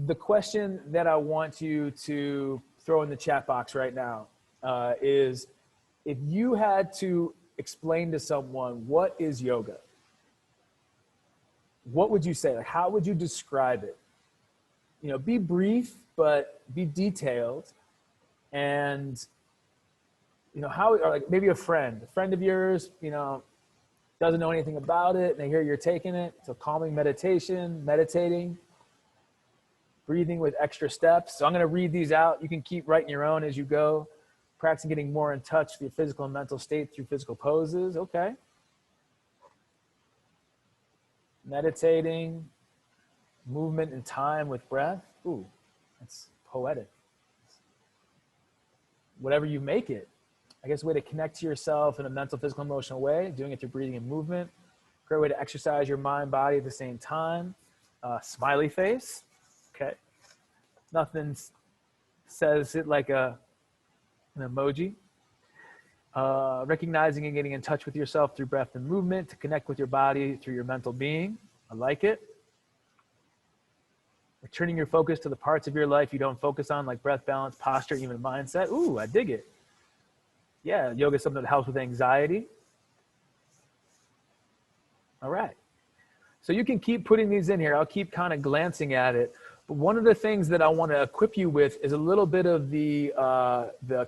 The question that I want you to throw in the chat box right now is, if you had to explain to someone what is yoga, what would you say? Like, how would you describe it? You know, be brief, but be detailed. And, you know, how, or like maybe a friend of yours, you know, doesn't know anything about it, and they hear you're taking it. So calming meditation, meditating, breathing with extra steps. So I'm going to read these out. You can keep writing your own as you go. Practicing getting more in touch with your physical and mental state through physical poses. Okay. Meditating, movement and time with breath. Ooh, that's poetic. Whatever you make it. I guess a way to connect to yourself in a mental, physical, emotional way, doing it through breathing and movement. Great way to exercise your mind, body at the same time. Smiley face. Okay. Nothing says it like an emoji. Recognizing and getting in touch with yourself through breath and movement to connect with your body through your mental being. I like it. Returning your focus to the parts of your life you don't focus on, like breath, balance, posture, even mindset. Ooh, I dig it. Yeah, yoga is something that helps with anxiety. All right. So you can keep putting these in here. I'll keep kind of glancing at it. But one of the things that I want to equip you with is a little bit of the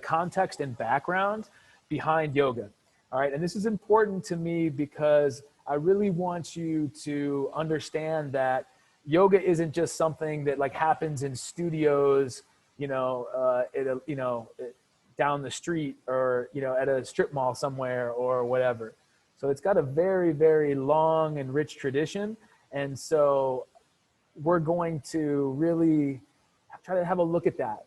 context and background behind yoga. All right. And this is important to me because I really want you to understand that yoga isn't just something that like happens in studios, down the street or, at a strip mall somewhere or whatever. So it's got a very, very long and rich tradition. And so we're going to really try to have a look at that.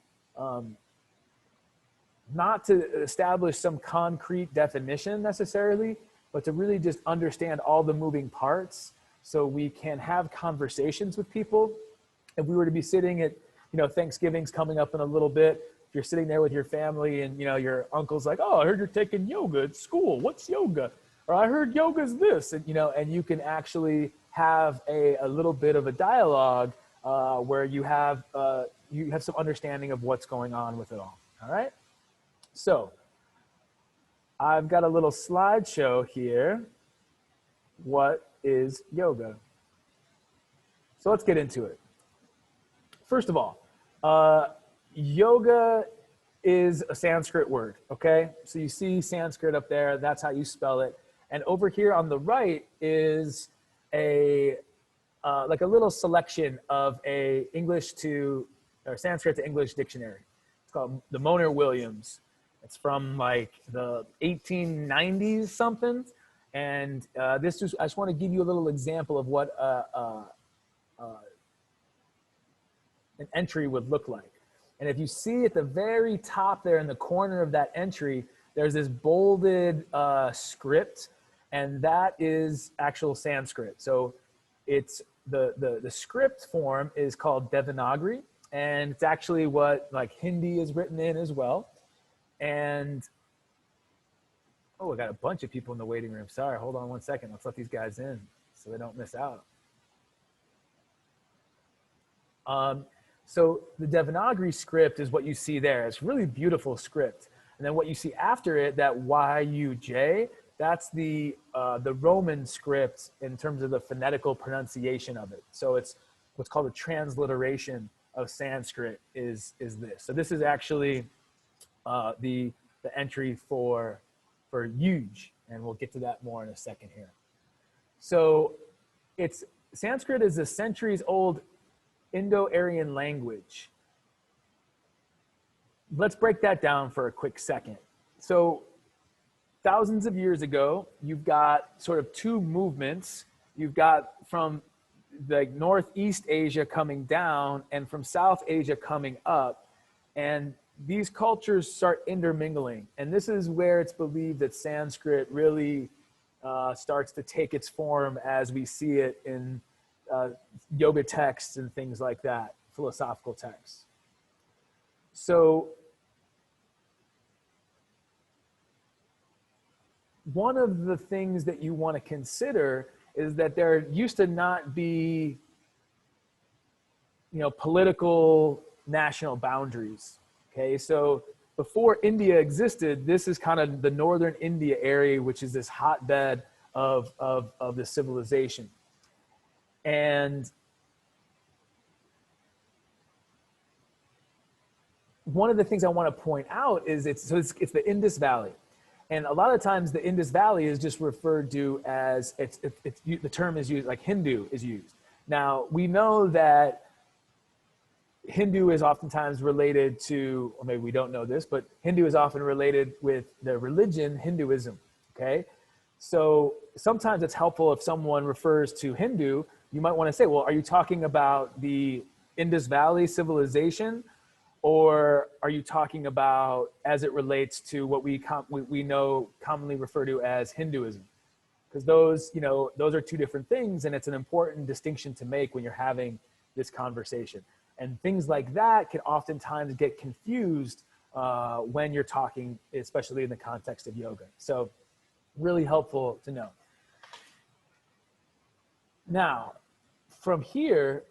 Not to establish some concrete definition necessarily, but to really just understand all the moving parts so we can have conversations with people. If we were to be sitting at, Thanksgiving's coming up in a little bit, if you're sitting there with your family and, your uncle's like, oh, I heard you're taking yoga at school. What's yoga? Or I heard yoga's this, and, and you can actually have a little bit of a dialogue where you have some understanding of what's going on with it all. All right. So I've got a little slideshow here. What is yoga? So let's get into it. First of all, yoga is a Sanskrit word, okay? So you see Sanskrit up there, that's how you spell it. And over here on the right is like a little selection of a Sanskrit to English dictionary. It's called the Moner-Williams. It's from like the 1890s something. And I just want to give you a little example of what an entry would look like. And if you see at the very top there in the corner of that entry, there's this bolded script, and that is actual Sanskrit. So it's the script form is called Devanagari, and it's actually what like Hindi is written in as well. And oh, I got a bunch of people in the waiting room. Sorry, hold on one second. Let's let these guys in so they don't miss out. So the Devanagari script is what you see there. It's really beautiful script. And then what you see after it, that YUJ, that's the Roman script in terms of the phonetical pronunciation of it. So it's what's called a transliteration of Sanskrit is this. So this is actually the entry for huge, and we'll get to that more in a second here. So Sanskrit is a centuries old Indo-Aryan language. Let's break that down for a quick second. So thousands of years ago, you've got sort of two movements. You've got from the Northeast Asia coming down and from South Asia coming up. And these cultures start intermingling. And this is where it's believed that Sanskrit really starts to take its form as we see it in yoga texts and things like that, philosophical texts. So one of the things that you want to consider is that there used to not be political national boundaries. Okay, so before India existed, this is kind of the northern India area, which is this hotbed of the civilization. And one of the things I want to point out is it's the Indus Valley. And a lot of times the Indus Valley is just referred to as, the term is used, like Hindu is used. Now, we know that Hindu is oftentimes related to, or maybe we don't know this, but Hindu is often related with the religion Hinduism, okay? So sometimes it's helpful if someone refers to Hindu, you might want to say, well, are you talking about the Indus Valley civilization? Or are you talking about as it relates to what we know commonly refer to as Hinduism? Because those are two different things, and it's an important distinction to make when you're having this conversation. And things like that can oftentimes get confused when you're talking, especially in the context of yoga. So really helpful to know. Now, from here,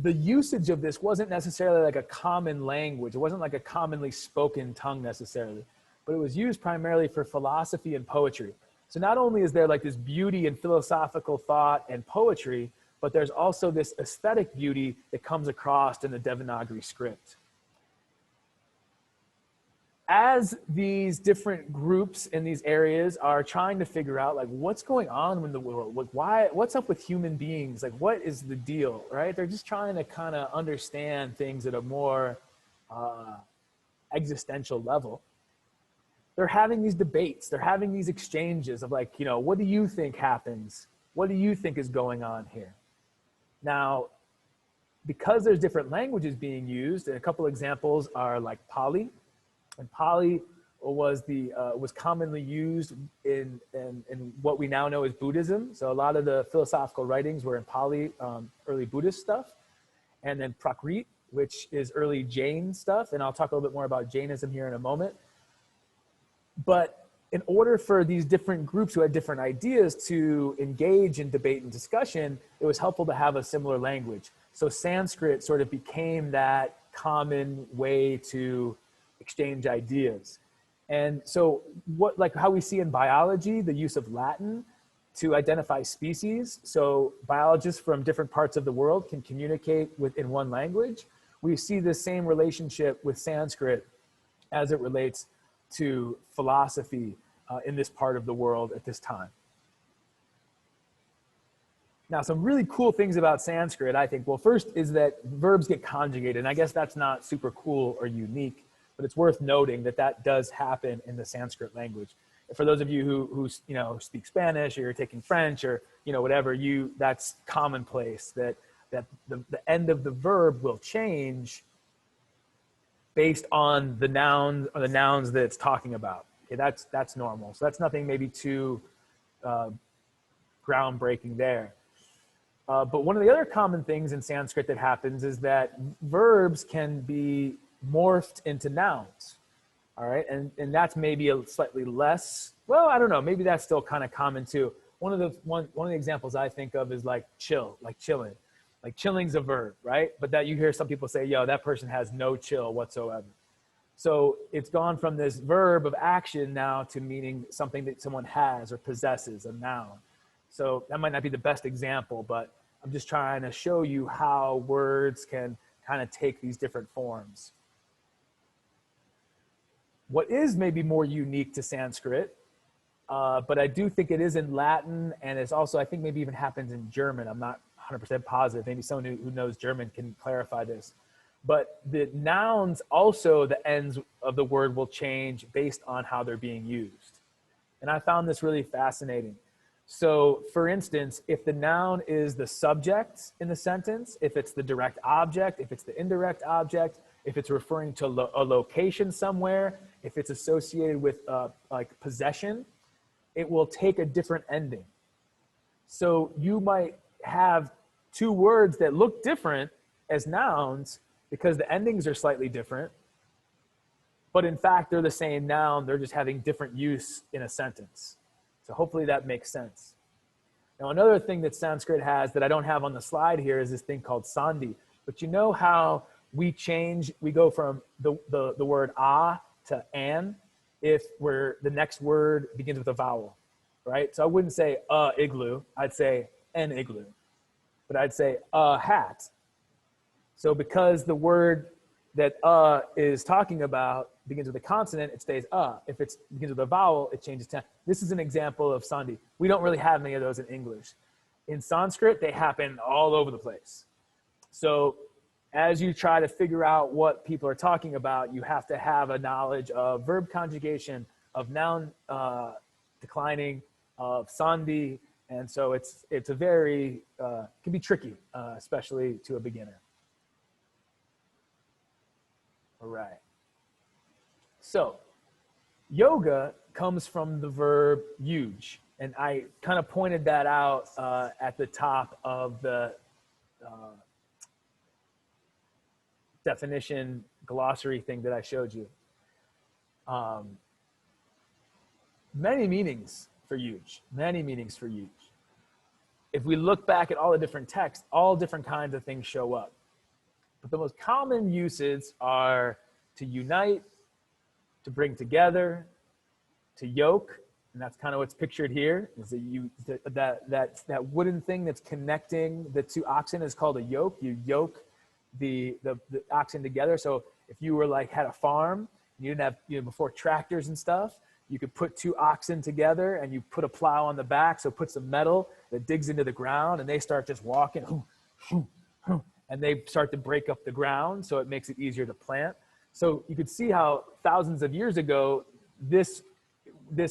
the usage of this wasn't necessarily like a common language. It wasn't like a commonly spoken tongue necessarily, but it was used primarily for philosophy and poetry. So not only is there like this beauty and philosophical thought and poetry, but there's also this aesthetic beauty that comes across in the Devanagari script. As these different groups in these areas are trying to figure out like what's going on in the world, like what's up with human beings, like what is the deal, right? They're just trying to kind of understand things at a more existential level. They're having these debates, they're having these exchanges of like, what do you think happens? What do you think is going on here? Now, because there's different languages being used, and a couple examples are like Pali. And Pali was commonly used in what we now know as Buddhism. So a lot of the philosophical writings were in Pali, early Buddhist stuff. And then Prakrit, which is early Jain stuff. And I'll talk a little bit more about Jainism here in a moment. But in order for these different groups who had different ideas to engage in debate and discussion, it was helpful to have a similar language. So Sanskrit sort of became that common way to exchange ideas. And so how we see in biology, the use of Latin to identify species. So biologists from different parts of the world can communicate in one language. We see the same relationship with Sanskrit as it relates to philosophy in this part of the world at this time. Now, some really cool things about Sanskrit, I think, well, first is that verbs get conjugated. And I guess that's not super cool or unique, but it's worth noting that that does happen in the Sanskrit language. For those of you who speak Spanish, or you're taking French, or whatever, that's commonplace that the end of the verb will change based on the noun or the nouns that it's talking about. Okay, that's normal. So that's nothing maybe too groundbreaking there. But one of the other common things in Sanskrit that happens is that verbs can be morphed into nouns. All right, and that's maybe a slightly less, well, I don't know, maybe that's still kind of common too. One of the examples I think of is like chill, like chilling. Like chilling's a verb, right? But that you hear some people say, yo, that person has no chill whatsoever. So it's gone from this verb of action now to meaning something that someone has or possesses, a noun. So that might not be the best example, but I'm just trying to show you how words can kind of take these different forms. What is maybe more unique to Sanskrit, but I do think it is in Latin, and it's also, I think maybe even happens in German. I'm not 100% positive. Maybe someone who knows German can clarify this. But the nouns also, the ends of the word will change based on how they're being used. And I found this really fascinating. So for instance, if the noun is the subject in the sentence, if it's the direct object, if it's the indirect object, if it's referring to a location somewhere, if it's associated with like possession, it will take a different ending. So you might have two words that look different as nouns because the endings are slightly different, but in fact, they're the same noun. They're just having different use in a sentence. So hopefully that makes sense. Now, another thing that Sanskrit has that I don't have on the slide here is this thing called sandhi. But you know how we go from the word ah to an if the next word begins with a vowel, right? So I wouldn't say igloo, I'd say an igloo. But I'd say a hat. So because the word that is talking about begins with a consonant, it stays If it begins with a vowel, it changes to. This is an example of sandhi. We don't really have many of those in English. In Sanskrit, they happen all over the place. So as you try to figure out what people are talking about, you have to have a knowledge of verb conjugation, of noun declining, of sandhi. And so it's a very, can be tricky, especially to a beginner. All right. So yoga comes from the verb yuj. And I kind of pointed that out at the top of the definition glossary thing that I showed you. Many meanings for yuj, many meanings for yuj. If we look back at all the different texts, all different kinds of things show up. But the most common uses are to unite, to bring together, to yoke, and that's kind of what's pictured here. Is that wooden thing that's connecting the two oxen is called a yoke. You yoke the oxen together. So if you were had a farm, and you didn't have before tractors and stuff, you could put two oxen together and you put a plow on the back. So put some metal that digs into the ground and they start just walking and they start to break up the ground. So it makes it easier to plant. So you could see how thousands of years ago, this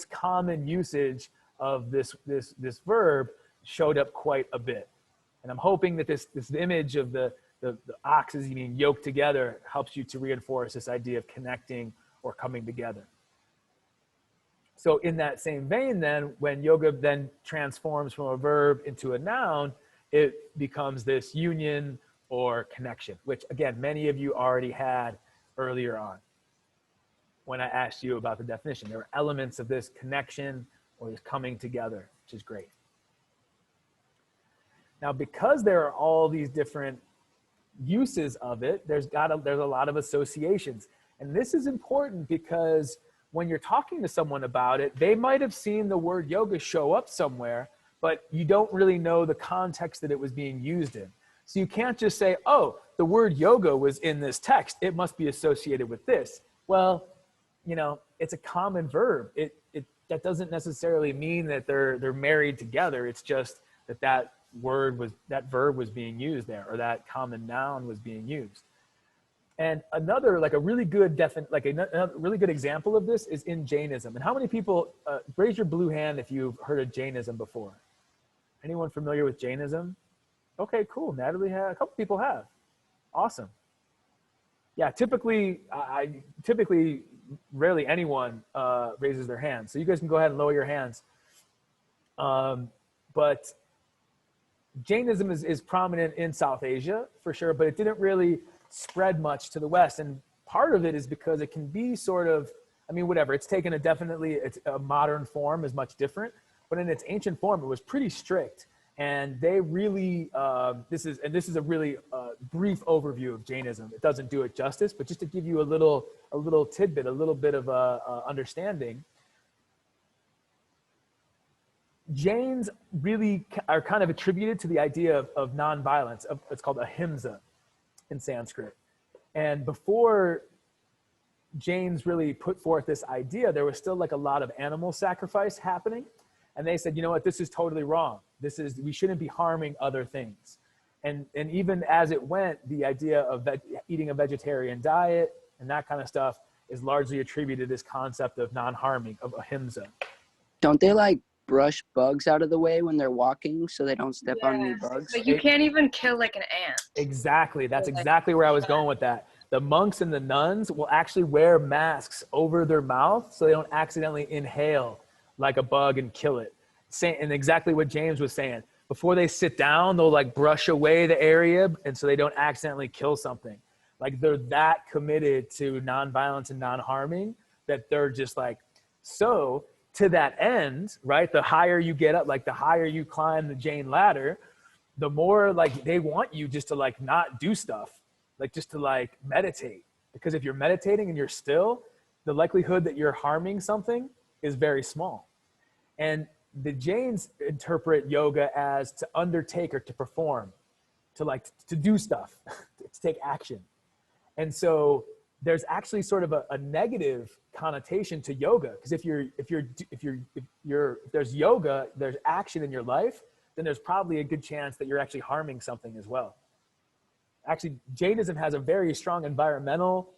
common usage of this verb showed up quite a bit. And I'm hoping that this image of the oxes being yoked together helps you to reinforce this idea of connecting or coming together. So in that same vein then, when yoga then transforms from a verb into a noun, it becomes this union or connection, which again, many of you already had earlier on when I asked you about the definition. There are elements of this connection or this coming together, which is great. Now, because there are all these different uses of it, there's a lot of associations. And this is important because when you're talking to someone about it, they might have seen the word yoga show up somewhere, but you don't really know the context that it was being used in. So you can't just say, oh, the word yoga was in this text, it must be associated with this. Well, it's a common verb. That doesn't necessarily mean that they're married together. It's just that verb was being used there, or that common noun was being used. And another, a really good another really good example of this is in Jainism. And how many people, raise your blue hand if you've heard of Jainism before? Anyone familiar with Jainism? Okay, cool. Natalie a couple people have. Awesome. Yeah, typically, rarely anyone raises their hand. So you guys can go ahead and lower your hands. But Jainism is prominent in South Asia for sure, but it didn't really spread much to the West. And part of it is because it can be sort of, whatever, it's taken it's a modern form is much different, but in its ancient form, it was pretty strict. And they really, this is a really brief overview of Jainism. It doesn't do it justice, but just to give you a little tidbit, a little bit of understanding. Jains really are kind of attributed to the idea of nonviolence. It's called ahimsa in Sanskrit. And before Jains really put forth this idea, there was still a lot of animal sacrifice happening. And they said, you know what, this is totally wrong. We shouldn't be harming other things. And even as it went, the idea of eating a vegetarian diet and that kind of stuff is largely attributed to this concept of non-harming, of ahimsa. Don't they brush bugs out of the way when they're walking so they don't step on any bugs? But you can't even kill an ant. Exactly. That's exactly where I was going with that. The monks and the nuns will actually wear masks over their mouth so they don't accidentally inhale like a bug and kill it. And exactly what James was saying. Before they sit down, they'll brush away the area and so they don't accidentally kill something. They're that committed to nonviolence and non-harming that they're just so to that end, right, the higher you get up, like the higher you climb the Jain ladder, the more like they want you just to like not do stuff, like just to like meditate. Because if you're meditating and you're still, the likelihood that you're harming something is very small. And the Jains interpret yoga as to undertake or to perform, to like to do stuff, to take action. And so there's actually sort of a negative connotation to yoga, because if there's yoga, there's action in your life, then there's probably a good chance that you're actually harming something as well. Actually, Jainism has a very strong environmental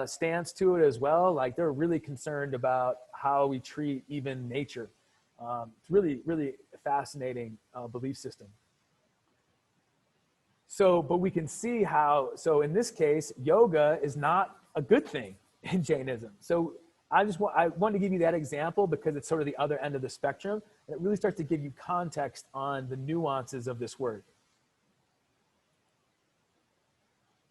stance to it as well. Like they're really concerned about how we treat even nature. It's really, really fascinating belief system. So, but we can see how, so in this case, yoga is not a good thing in Jainism. So I wanted to give you that example because it's sort of the other end of the spectrum. And it really starts to give you context on the nuances of this word.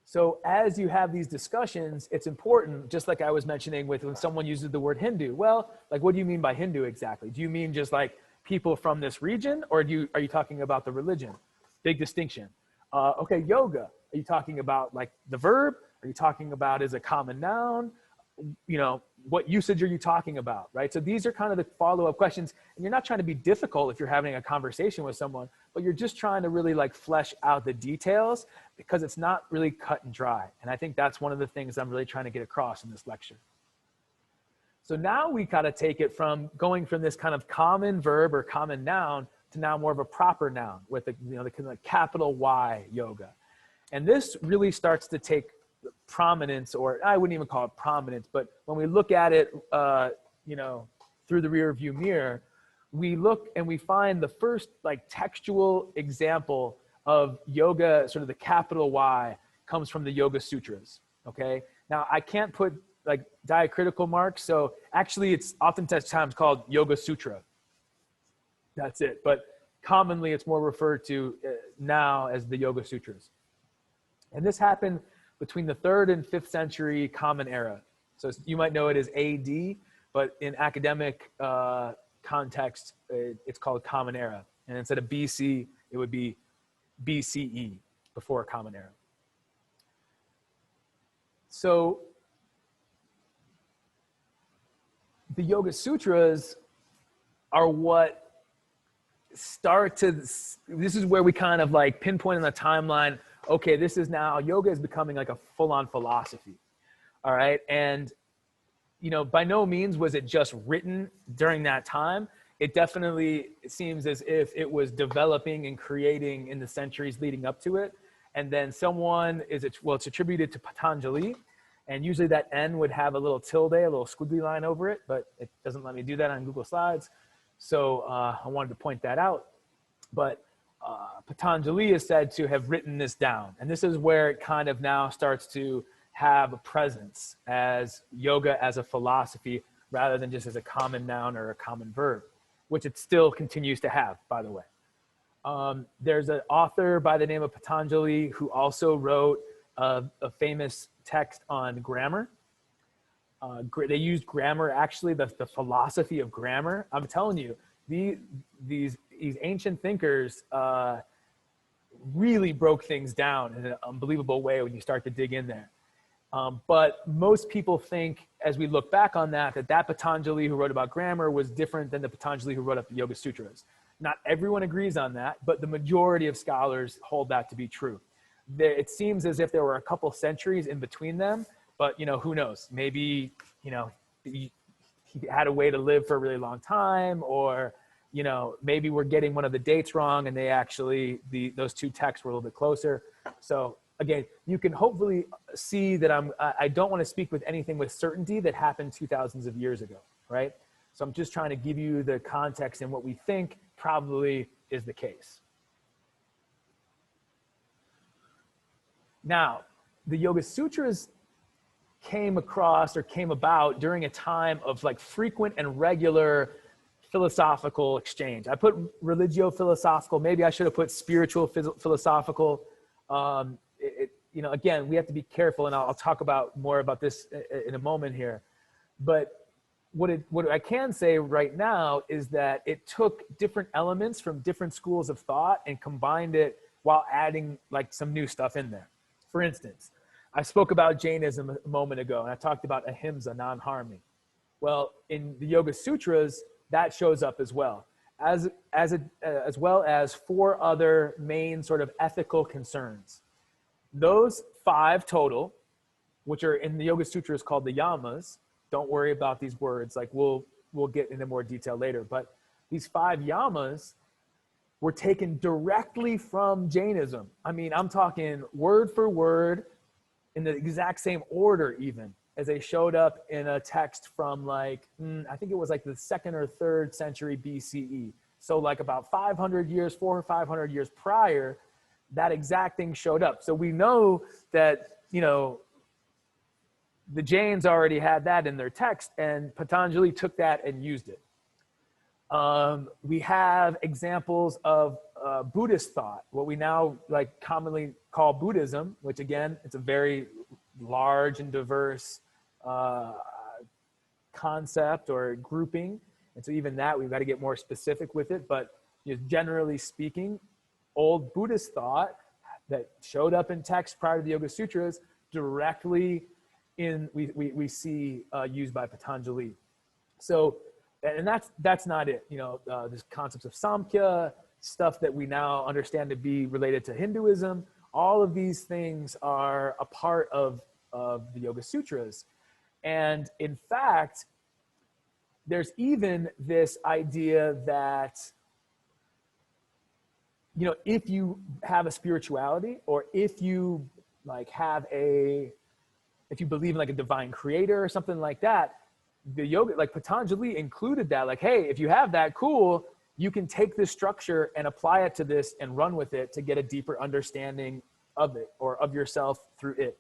So as you have these discussions, it's important, just like I was mentioning with when someone uses the word Hindu. Well, like, what do you mean by Hindu exactly? Do you mean just like people from this region, or are you talking about the religion? Big distinction. Okay, yoga. Are you talking about like the verb? Are you talking about as a common noun? You know, what usage are you talking about, right? So these are kind of the follow-up questions. And you're not trying to be difficult if you're having a conversation with someone, but you're just trying to really like flesh out the details because it's not really cut and dry. And I think that's one of the things I'm really trying to get across in this lecture. So now we got to take it from going from this kind of common verb or common noun to now more of a proper noun with the, you know, the kind of capital Y yoga. And this really starts to take prominence, or I wouldn't even call it prominence, but when we look at it, you know, through the rear view mirror, we look and we find the first like textual example of yoga, sort of the capital Y, comes from the Yoga Sutras. Okay. Now I can't put like diacritical marks. So actually it's oftentimes called Yoga Sutra. That's it. But commonly it's more referred to now as the Yoga Sutras. And this happened between the 3rd and 5th century Common Era. So you might know it as AD, but in academic context, it's called Common Era. And instead of BC, it would be BCE, before Common Era. So the Yoga Sutras are what start to, this is where we kind of like pinpoint in the timeline, okay, this is now, yoga is becoming like a full-on philosophy, all right? And, you know, by no means was it just written during that time. It definitely seems as if it was developing and creating in the centuries leading up to it. And then someone it's attributed to Patañjali, and usually that N would have a little tilde, a little squiggly line over it, but it doesn't let me do that on Google Slides. So I wanted to point that out. But Patañjali is said to have written this down. And this is where it kind of now starts to have a presence as yoga as a philosophy rather than just as a common noun or a common verb, which it still continues to have, by the way. There's an author by the name of Patañjali who also wrote a famous text on grammar. They used grammar, actually, the philosophy of grammar. I'm telling you, these ancient thinkers really broke things down in an unbelievable way when you start to dig in there. But most people think, as we look back on that Patañjali who wrote about grammar was different than the Patañjali who wrote up the Yoga Sutras. Not everyone agrees on that, but the majority of scholars hold that to be true. It seems as if there were a couple centuries in between them, but you know, who knows? Maybe, you know, he had a way to live for a really long time, or, you know, maybe we're getting one of the dates wrong and they actually, those two texts were a little bit closer. So again, you can hopefully see that I don't want to speak with anything with certainty that happened 2000s of years ago, right? So I'm just trying to give you the context and what we think probably is the case. Now, the Yoga Sutras came about during a time of like frequent and regular philosophical exchange. I put religio-philosophical, maybe I should have put spiritual philosophical. You know, again, we have to be careful, and I'll talk about more about this in a moment here. But what I can say right now is that it took different elements from different schools of thought and combined it while adding like some new stuff in there. For instance, I spoke about Jainism a moment ago, and I talked about ahimsa, non-harming. Well, in the Yoga Sutras, that shows up as well, as well as 4 other main sort of ethical concerns. Those 5 total, which are in the Yoga Sutras called the Yamas. Don't worry about these words. Like we'll get into more detail later. But these 5 Yamas were taken directly from Jainism. I mean, I'm talking word for word in the exact same order even as they showed up in a text from like, I think it was like the 2nd or 3rd century BCE. So like about 500 years, 400 or 500 years prior, that exact thing showed up. So we know that, you know, the Jains already had that in their text, and Patañjali took that and used it. We have examples of Buddhist thought, what we now like commonly call Buddhism, which again, it's a very large and diverse concept or grouping. And so even that, we've got to get more specific with it. But just generally speaking, old Buddhist thought that showed up in text prior to the Yoga Sutras directly we see used by Patañjali. So, and that's not it. You know, there's concepts of Samkhya, stuff that we now understand to be related to Hinduism. All of these things are a part of the Yoga Sutras. And in fact, there's even this idea that, you know, if you have a spirituality, or if you like if you believe in like a divine creator or something like that, the yoga, like Patañjali included that, like, hey, if you have that, cool, you can take this structure and apply it to this and run with it to get a deeper understanding of it or of yourself through it.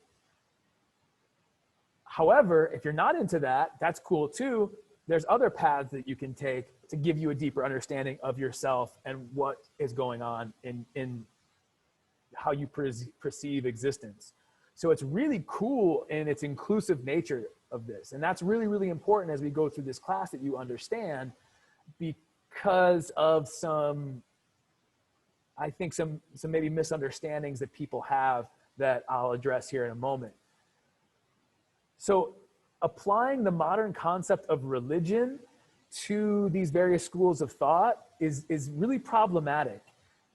However, if you're not into that, that's cool too. There's other paths that you can take to give you a deeper understanding of yourself and what is going on in how you perceive existence. So it's really cool in its inclusive nature of this. And that's really, really important as we go through this class that you understand, because of some maybe misunderstandings that people have that I'll address here in a moment. So applying the modern concept of religion to these various schools of thought is really problematic.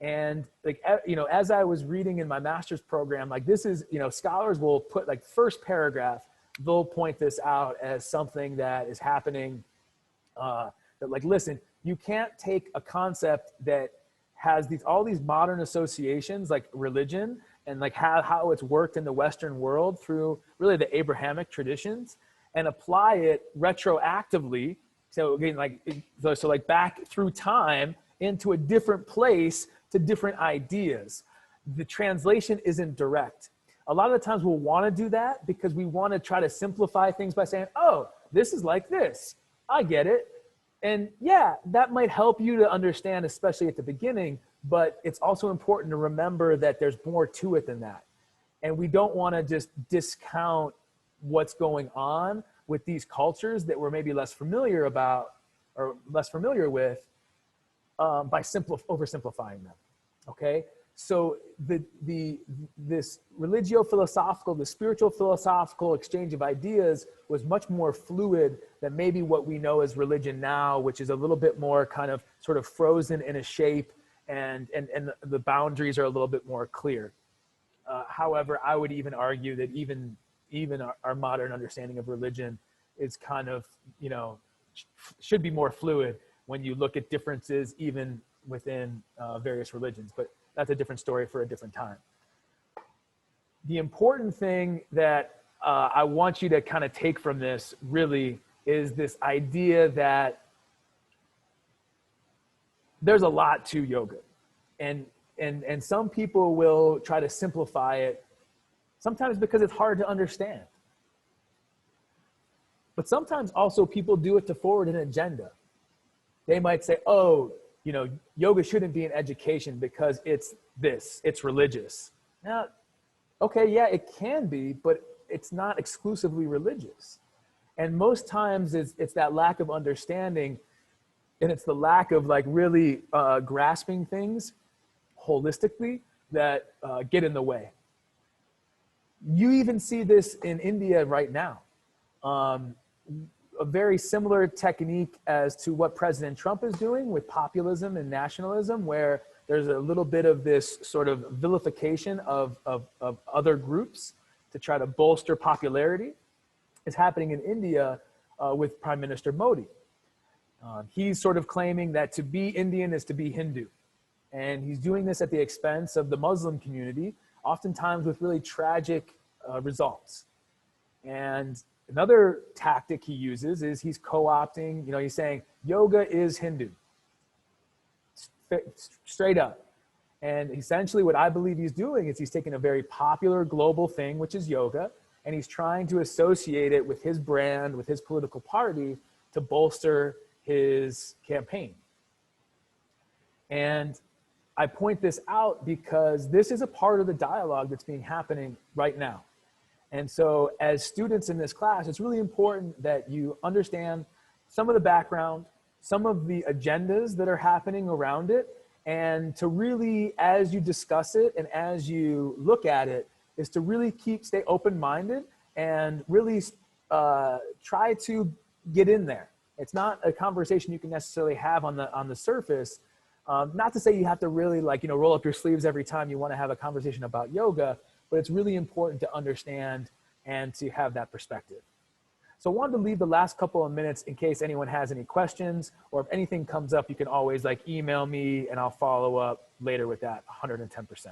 And like, you know, as I was reading in my master's program, like this is, you know, scholars will put like first paragraph, they'll point this out as something that is happening, that like, listen, you can't take a concept that has all these modern associations like religion and like how it's worked in the Western world through really the Abrahamic traditions and apply it retroactively. So again, like, so like back through time into a different place to different ideas. The translation isn't direct. A lot of the times we'll want to do that because we want to try to simplify things by saying, oh, this is like this. I get it. And yeah, that might help you to understand, especially at the beginning, but it's also important to remember that there's more to it than that. And we don't want to just discount what's going on with these cultures that we're maybe less familiar about or less familiar with by oversimplifying them, okay? So this religio-philosophical, the spiritual philosophical exchange of ideas was much more fluid than maybe what we know as religion now, which is a little bit more kind of sort of frozen in a shape and the boundaries are a little bit more clear. However, I would even argue that even our modern understanding of religion is kind of, you know, should be more fluid when you look at differences even within various religions, but that's a different story for a different time. The important thing that I want you to kind of take from this really is this idea that there's a lot to yoga, and some people will try to simplify it, sometimes because it's hard to understand. But sometimes also people do it to forward an agenda. They might say, oh, you know, yoga shouldn't be an education because it's religious. Now, okay, yeah, it can be, but it's not exclusively religious. And most times it's that lack of understanding, and it's the lack of like really grasping things holistically that get in the way. You even see this in India right now. A very similar technique as to what President Trump is doing with populism and nationalism, where there's a little bit of this sort of vilification of other groups to try to bolster popularity, is happening in India with Prime Minister Modi. He's sort of claiming that to be Indian is to be Hindu. And he's doing this at the expense of the Muslim community, oftentimes with really tragic results. And another tactic he uses is he's co-opting, he's saying yoga is Hindu, straight up. And essentially what I believe he's doing is he's taking a very popular global thing, which is yoga, and he's trying to associate it with his brand, with his political party, to bolster his campaign. And I point this out because this is a part of the dialogue that's happening right now. And so as students in this class, it's really important that you understand some of the background, some of the agendas that are happening around it, and to really, as you discuss it and as you look at it, is to really stay open-minded and really try to get in there. It's not a conversation you can necessarily have on the surface. Not to say you have to really roll up your sleeves every time you want to have a conversation about yoga, but it's really important to understand and to have that perspective. So I wanted to leave the last couple of minutes in case anyone has any questions, or if anything comes up, you can always email me and I'll follow up later with that 110%.